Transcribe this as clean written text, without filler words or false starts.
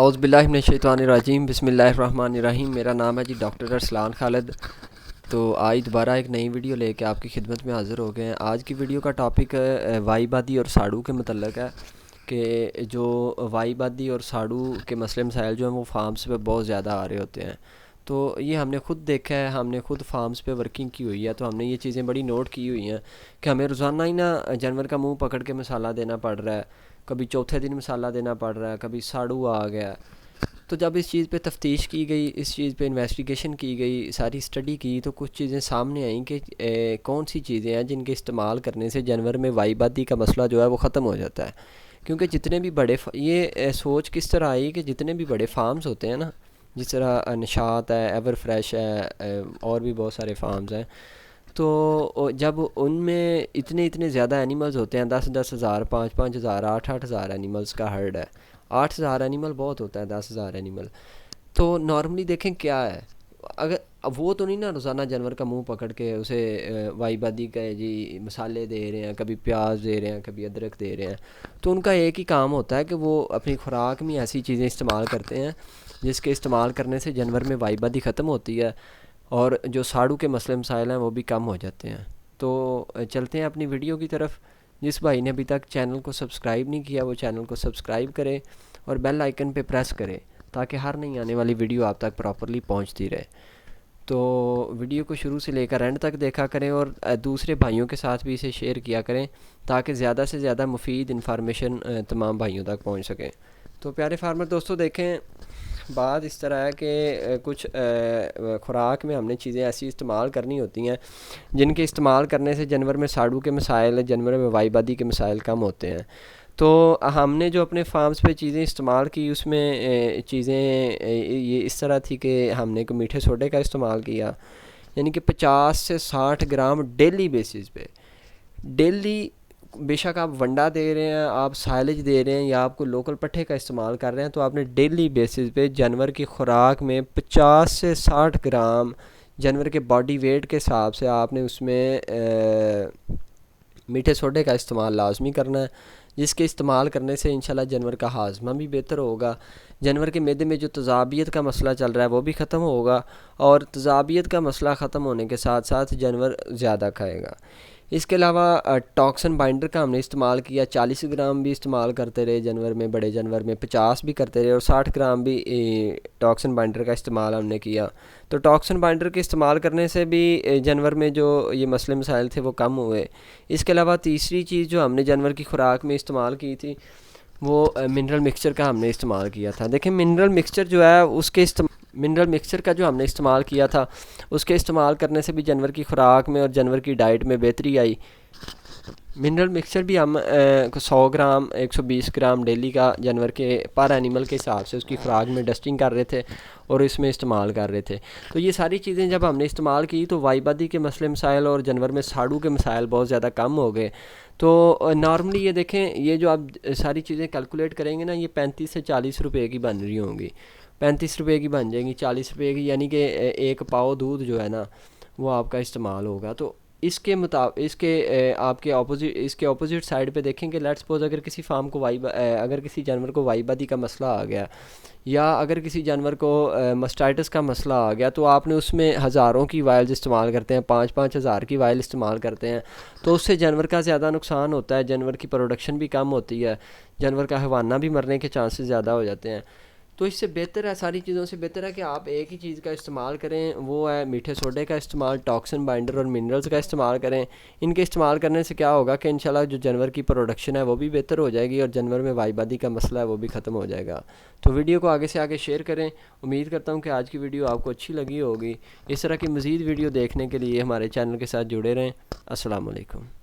اعوذ باللہ من الشیطان الرجیم، بسم اللہ الرحمن الرحیم۔ میرا نام ہے ڈاکٹر ارسلان خالد۔ تو آج دوبارہ ایک نئی ویڈیو لے کے آپ کی خدمت میں حاضر ہو گئے ہیں۔ آج کی ویڈیو کا ٹاپک وائی بادی اور ساڑو کے متعلق ہے کہ جو وائی بادی اور ساڑو کے مسئلے مسائل جو ہیں وہ فارمز پہ بہت زیادہ آ رہے ہوتے ہیں۔ تو یہ ہم نے خود دیکھا ہے، ہم نے خود فارمز پہ ورکنگ کی ہوئی ہے، تو ہم نے یہ چیزیں بڑی نوٹ کی ہوئی ہیں کہ ہمیں روزانہ ہی نا جانور کا منہ پکڑ کے مسالہ دینا پڑ رہا ہے، کبھی چوتھے دن مسالہ دینا پڑ رہا ہے، کبھی ساڑو آ گیا۔ تو جب اس چیز پہ تفتیش کی گئی، اس چیز پہ انویسٹیگیشن کی گئی، ساری اسٹڈی کی، تو کچھ چیزیں سامنے آئیں کہ کون سی چیزیں ہیں جن کے استعمال کرنے سے جانور میں وائی بادی کا مسئلہ جو ہے وہ ختم ہو جاتا ہے۔ کیونکہ جتنے بھی بڑے یہ سوچ کس طرح آئی کہ جتنے بھی بڑے فارمز ہوتے ہیں نا، جس طرح نشاط ہے، ایور فریش ہے، اور بھی بہت سارے فارمز ہیں، تو جب ان میں اتنے زیادہ اینیملز ہوتے ہیں، 10,000 5,000 8,000 اینیملز کا ہرڈ ہے۔ 8,000 اینیمل بہت ہوتا ہے، 10,000 اینیمل۔ تو نارملی دیکھیں کیا ہے، اگر وہ تو نہیں نا روزانہ جانور کا منہ پکڑ کے اسے وائی بادی کا جی مسالے دے رہے ہیں، کبھی پیاز دے رہے ہیں، کبھی ادرک دے رہے ہیں۔ تو ان کا ایک ہی کام ہوتا ہے کہ وہ اپنی خوراک میں ایسی چیزیں استعمال کرتے ہیں جس کے استعمال کرنے سے جانور میں وائی بادی ختم ہوتی ہے، اور جو ساڑو کے مسئلے مسائل ہیں وہ بھی کم ہو جاتے ہیں۔ تو چلتے ہیں اپنی ویڈیو کی طرف۔ جس بھائی نے ابھی تک چینل کو سبسکرائب نہیں کیا وہ چینل کو سبسکرائب کرے اور بیل آئیکن پہ پریس کرے تاکہ ہر نئی آنے والی ویڈیو آپ تک پراپرلی پہنچتی رہے۔ تو ویڈیو کو شروع سے لے کر اینڈ تک دیکھا کریں اور دوسرے بھائیوں کے ساتھ بھی اسے شیئر کیا کریں تاکہ زیادہ سے زیادہ مفید انفارمیشن تمام بھائیوں تک پہنچ سکیں۔ تو پیارے فارمر دوستوں، دیکھیں بات اس طرح ہے کہ کچھ خوراک میں ہم نے چیزیں ایسی استعمال کرنی ہوتی ہیں جن کے استعمال کرنے سے جانور میں ساڑو کے مسائل، جانور میں وائی بادی کے مسائل کم ہوتے ہیں۔ تو ہم نے جو اپنے فارمز پہ چیزیں استعمال کی اس میں چیزیں یہ اس طرح تھی کہ ہم نے میٹھے سوڈے کا استعمال کیا، یعنی کہ 50 سے 60 گرام ڈیلی بیسز پہ، ڈیلی۔ بے شک آپ ونڈا دے رہے ہیں، آپ سائلج دے رہے ہیں، یا آپ کو لوکل پٹھے کا استعمال کر رہے ہیں، تو آپ نے ڈیلی بیسز پہ جانور کی خوراک میں 50 سے 60 گرام جانور کے باڈی ویٹ کے حساب سے آپ نے اس میں میٹھے سوڈے کا استعمال لازمی کرنا ہے، جس کے استعمال کرنے سے انشاءاللہ جانور کا ہاضمہ بھی بہتر ہوگا، جانور کے معدے میں جو تذابیت کا مسئلہ چل رہا ہے وہ بھی ختم ہوگا، اور تذابیت کا مسئلہ ختم ہونے کے ساتھ ساتھ جانور زیادہ کھائے گا۔ اس کے علاوہ ٹاکسن بائنڈر کا ہم نے استعمال کیا، 40 گرام بھی استعمال کرتے رہے جانور میں، بڑے جانور میں 50 بھی کرتے رہے، اور 60 گرام بھی ٹاکسن بائنڈر کا استعمال ہم نے کیا۔ تو ٹاکسن بائنڈر کے استعمال کرنے سے بھی جانور میں جو یہ مسئلے مسائل تھے وہ کم ہوئے۔ اس کے علاوہ تیسری چیز جو ہم نے جانور کی خوراک میں استعمال کی تھی وہ منرل مکسچر کا ہم نے استعمال کیا تھا۔ دیکھیں منرل مکسچر جو ہے منرل مکسچر کا جو ہم نے استعمال کیا تھا اس کے استعمال کرنے سے بھی جانور کی خوراک میں اور جانور کی ڈائٹ میں بہتری آئی۔ منرل مکسچر بھی ہم 100 گرام 120 گرام ڈیلی کا جانور کے پر اینیمل کے حساب سے اس کی خوراک میں ڈسٹنگ کر رہے تھے اور اس میں استعمال کر رہے تھے۔ تو یہ ساری چیزیں جب ہم نے استعمال کی تو وائی بادی کے مسئلے مسائل اور جانور میں ساڑو کے مسائل بہت زیادہ کم ہو گئے۔ تو نارملی یہ دیکھیں، یہ جو آپ ساری چیزیں کیلکولیٹ کریں گے نا، یہ 35 سے 40 روپے کی بن رہی ہوں گی، 35 روپے کی بن جائیں گی، 40 روپے کی، یعنی کہ ایک پاؤ دودھ جو ہے نا وہ آپ کا استعمال ہوگا۔ تو اس کے آپ کے اپوزٹ سائڈ پہ دیکھیں کہ لیٹس سپوز اگر کسی فارم کو اگر کسی جانور کو وائی بادی کا مسئلہ آ گیا، یا اگر کسی جانور کو مسٹائٹس کا مسئلہ آ گیا، تو آپ نے اس میں ہزاروں کی وائلز استعمال کرتے ہیں، 5,000 کی وائل استعمال کرتے ہیں، تو اس سے جانور کا زیادہ نقصان ہوتا ہے، جانور کی پروڈکشن بھی کم ہوتی ہے، جانور کا حیوانہ بھی مرنے کے چانسز زیادہ ہو جاتے ہیں۔ تو اس سے بہتر ہے، ساری چیزوں سے بہتر ہے کہ آپ ایک ہی چیز کا استعمال کریں، وہ ہے میٹھے سوڈے کا استعمال، ٹاکسن بائنڈر اور منرلز کا استعمال کریں۔ ان کے استعمال کرنے سے کیا ہوگا کہ انشاءاللہ جو جانور کی پروڈکشن ہے وہ بھی بہتر ہو جائے گی، اور جانور میں وائی بادی کا مسئلہ ہے وہ بھی ختم ہو جائے گا۔ تو ویڈیو کو آگے سے آگے شیئر کریں۔ امید کرتا ہوں کہ آج کی ویڈیو آپ کو اچھی لگی ہوگی۔ اس طرح کی مزید ویڈیو دیکھنے کے لیے ہمارے چینل کے ساتھ جڑے رہیں۔ السلام علیکم۔